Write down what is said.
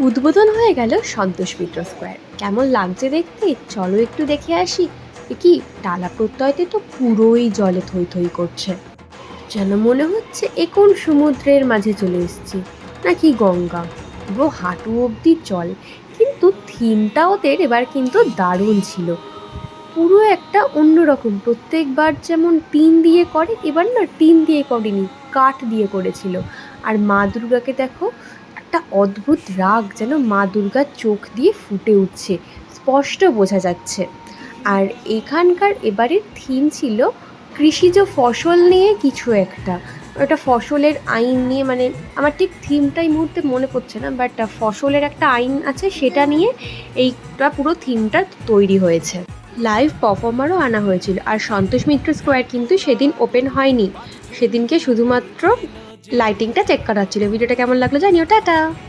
উদ্বোধন হয়ে গেল সন্তোষ মিত্র স্কোয়ার। কেমন লাগছে দেখতে, চলো একটু দেখে আসি। কি টালা প্রত্যয়তে তো পুরোই জলে থই থই করছে, যেন মনে হচ্ছে এ কোন সমুদ্রের মাঝে চলে এসেছি, নাকি গঙ্গা। পুরো হাঁটু অবধি জল। কিন্তু থিমটা ওদের এবার কিন্তু দারুণ ছিল। পুরো একটা অন্যরকম, প্রত্যেকবার যেমন টিন দিয়ে করে, এবার না টিন দিয়ে করেনি, কাঠ দিয়ে করেছিল। আর মা দুর্গাকে দেখো, একটা অদ্ভুত রাগ যেন মা দুর্গার চোখ দিয়ে ফুটে উঠছে, স্পষ্ট বোঝা যাচ্ছে। আর এখানকার এবারের থিম ছিল কৃষিজ ফসল নিয়ে কিছু একটা। ওটা ফসলের আইন নিয়ে, মানে আমার ঠিক থিমটা এই মুহূর্তে মনে পড়ছে না, বাট ফসলের একটা আইন আছে, সেটা নিয়ে এইটা পুরো থিমটা তৈরি হয়েছে। লাইভ পারফর্মারও আনা হয়েছিল। আর সন্তোষ মিত্র স্কোয়ার কিন্তু সেদিন ওপেন হয়নি, সেদিনকে শুধুমাত্র লাইটিংটা চেক করা হচ্ছিল। ভিডিওটা কেমন লাগলো জানিও, টাটা।